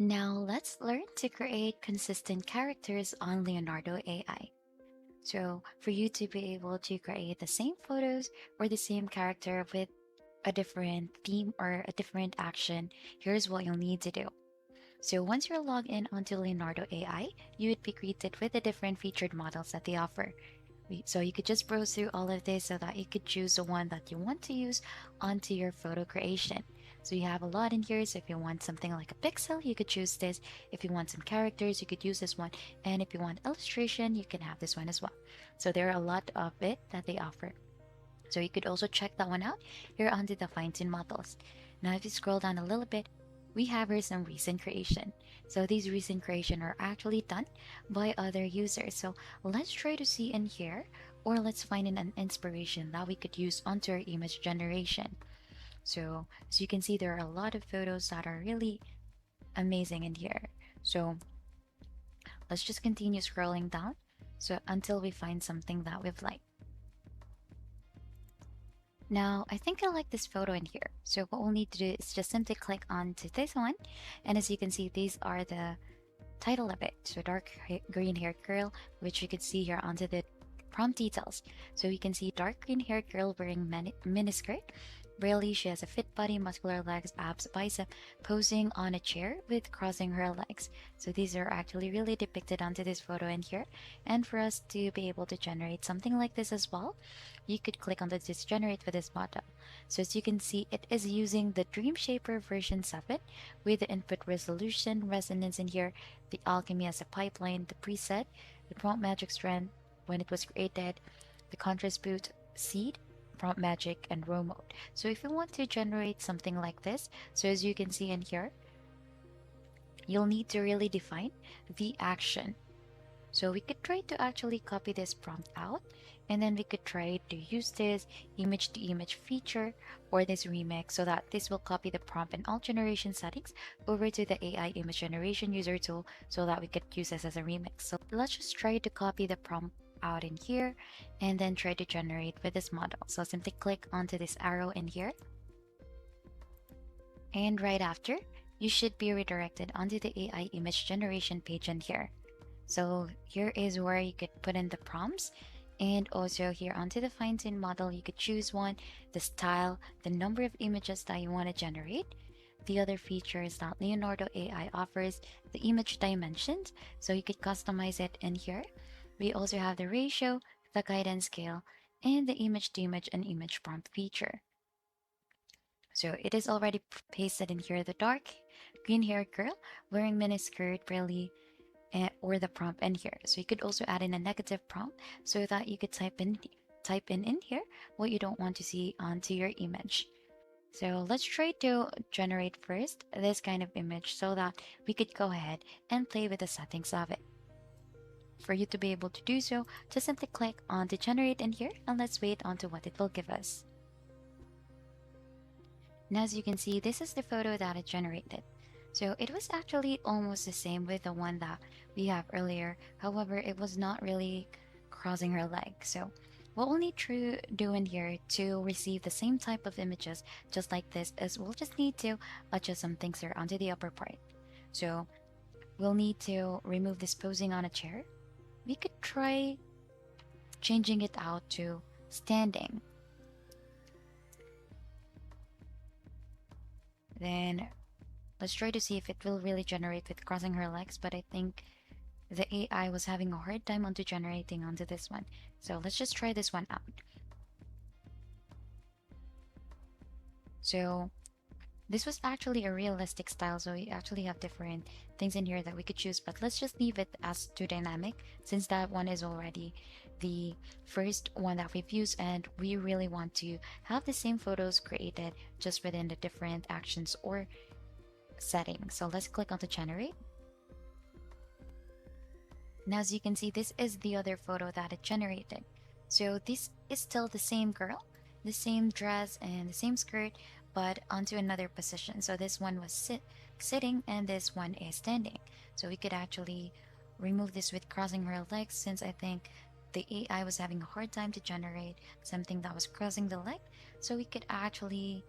Now let's learn to create consistent characters on Leonardo AI. So for you to be able to create the same photos or the same character with a different theme or a different action, here's what you'll need to do. So once you're logged in onto Leonardo AI, you would be greeted with the different featured models that they offer. So you could just browse through all of this so that you could choose the one that you want to use onto your photo creation. So you have a lot in here. So if you want something like a pixel, you could choose this. If you want some characters, you could use this one. And if you want illustration, you can have this one as well. So there are a lot of it that they offer. So you could also check that one out here under the fine tune models. Now if you scroll down a little bit, we have here some recent creation. So these recent creation are actually done by other users. So let's try to see in here, or let's find an inspiration that we could use onto our image generation. So as you can see, there are a lot of photos that are really amazing in here. So let's just continue scrolling down so until we find something that we've liked. Now, I think I like this photo in here. So what we'll need to do is just simply click onto this one. And as you can see, these are the title of it. So green haired girl, which you can see here onto the prompt details. So you can see dark green haired girl wearing miniskirt. Really, she has a fit body, muscular legs, abs, bicep, posing on a chair with crossing her legs. So these are actually really depicted onto this photo in here. And for us to be able to generate something like this as well, you could click on the this generate with this model. So as you can see, it is using the Dream Shaper version 7 with the input resolution, resonance in here, the alchemy as a pipeline, the preset, the prompt magic strength when it was created, the contrast boot seed, prompt magic, and row mode. So if you want to generate something like this, so as you can see in here, you'll need to really define the action. So we could try to actually copy this prompt out, and then we could try to use this image to image feature or this remix so that this will copy the prompt and all generation settings over to the AI image generation user tool so that we could use this as a remix. So let's just try to copy the prompt out in here and then try to generate with this model. So simply click onto this arrow in here, and right after, you should be redirected onto the AI image generation page in here. So here is where you could put in the prompts, and also here onto the fine tune model, you could choose one, the style, the number of images that you want to generate, the other features that Leonardo AI offers, the image dimensions, so you could customize it in here. We also have the ratio, the guidance scale, and the image to image and image prompt feature. So it is already pasted in here, the dark green haired girl wearing miniskirt, really, or the prompt in here. So you could also add in a negative prompt so that you could type in here what you don't want to see onto your image. So let's try to generate first this kind of image so that we could go ahead and play with the settings of it. For you to be able to do so, just simply click on the generate in here and let's wait onto what it will give us. Now as you can see, this is the photo that it generated. So it was actually almost the same with the one that we have earlier. However, it was not really crossing her leg. So what we'll need to do in here to receive the same type of images just like this is we'll just need to adjust some things here onto the upper part. So we'll need to remove this posing on a chair. We could try changing it out to standing. Then let's try to see if it will really generate with crossing her legs, but I think the AI was having a hard time onto generating onto this one. So let's just try this one out. So this was actually a realistic style, so we actually have different things in here that we could choose, but let's just leave it as to dynamic since that one is already the first one that we've used, and we really want to have the same photos created just within the different actions or settings. So let's click on the generate. Now as you can see, this is the other photo that it generated. So this is still the same girl, the same dress and the same skirt, but onto another position. So this one was sitting and this one is standing. So we could actually remove this with crossing her legs since I think the AI was having a hard time to generate something that was crossing the leg. So we could actually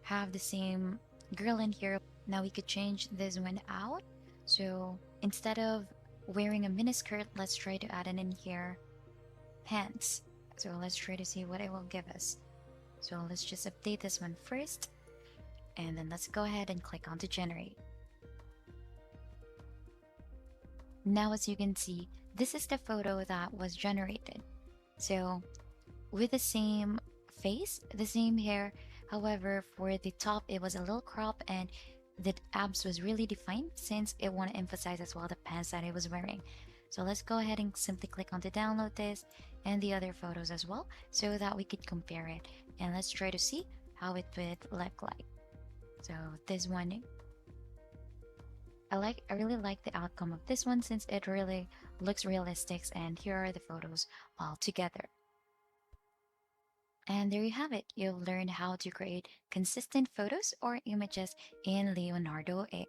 have the same girl in here Now we could change this one out. So instead of wearing a miniskirt, let's try to add in here pants. So let's try to see what it will give us. So let's just update this one first, and then let's go ahead and click on to generate. Now, as you can see, this is the photo that was generated. So with the same face, the same hair. However, for the top, it was a little crop and the abs was really defined since it want to emphasize as well the pants that it was wearing. So let's go ahead and simply click on to download this and the other photos as well so that we could compare it. And let's try to see how it would look like. So this one, I really like the outcome of this one since it really looks realistic, and here are the photos all together. And there you have it. You've learned how to create consistent photos or images in Leonardo AI.